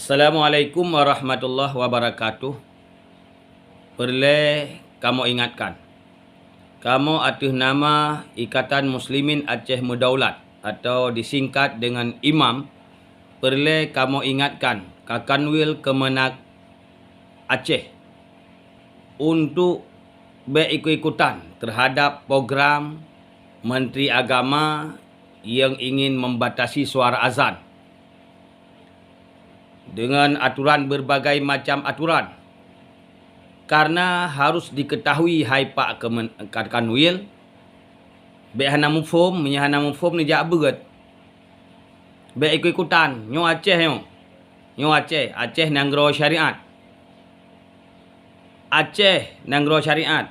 Assalamualaikum warahmatullahi wabarakatuh. Perlu kamu ingatkan, kamu atas nama Ikatan Muslimin Aceh Mendaulat atau disingkat dengan IMAM, perlu kamu ingatkan Kakanwil Kemenak Aceh untuk berikut-ikutan terhadap program Menteri Agama yang ingin membatasi suara azan dengan aturan berbagai macam aturan. Karena harus diketahui hai Pak Kakanwil, hana mufhum ni jak berat. Ikut-ikutan nyo Aceh Aceh nanggro syariat. Aceh nanggro syariat.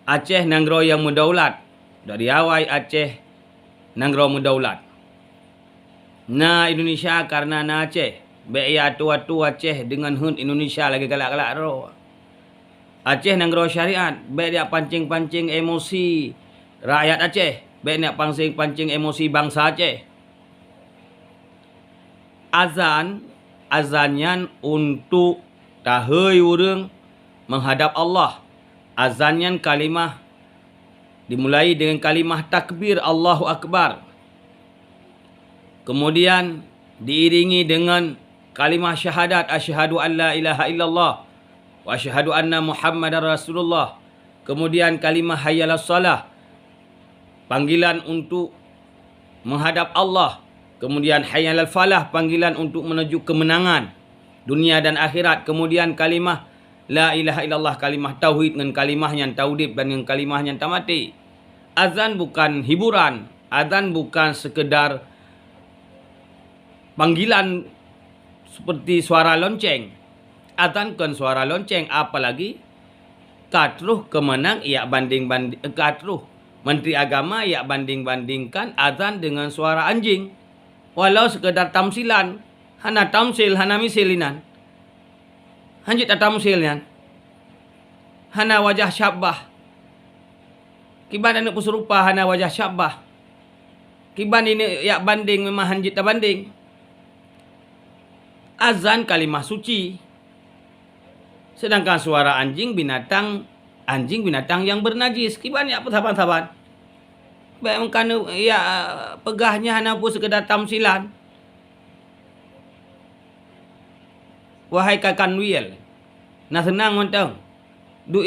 Aceh nanggro yang mendaulat. Dari awal Aceh nanggro mendaulat. Na Indonesia karena na Aceh. Ia atu-atu Aceh dengan hun Indonesia lagi galak-galak ro. Aceh nanggro syariat. Dia pancing-pancing emosi rakyat Aceh. Nak pancing-pancing emosi bangsa Aceh. Azannya untuk tahai urang menghadap Allah. Azannya kalimah dimulai dengan kalimah takbir Allahu Akbar. Kemudian diiringi dengan kalimah syahadat asyhadu an la ilaha illallah wa asyhadu anna Muhammadar Rasulullah. Kemudian kalimah hayyalas salah, panggilan untuk menghadap Allah. Kemudian hayyalal falah, panggilan untuk menuju kemenangan dunia dan akhirat. Kemudian kalimah la ilaha illallah, kalimah tauhid dengan kalimah yang taudib dan dengan kalimah yang tamati. Azan bukan hiburan, azan bukan sekedar panggilan seperti suara lonceng. Azan kan suara lonceng, apalagi katruh kemenang ia katruh Menteri Agama ia banding-bandingkan azan dengan suara anjing. Walau sekedar tamsilan, hana tamsil, hana misilinan. Hanjit tamsilnya. Hana wajah syabah. Kiban anak peserupa hana wajah syabah. Kiban ini ia banding memang hanjit banding. Azan kalimah suci. Sedangkan suara anjing binatang yang bernajis. Kiban ya saban-saban. Baik kerana ya pegahnya hana pun sekedar tamsilan. Wahai Kakanwil, nak senang mentang. Duk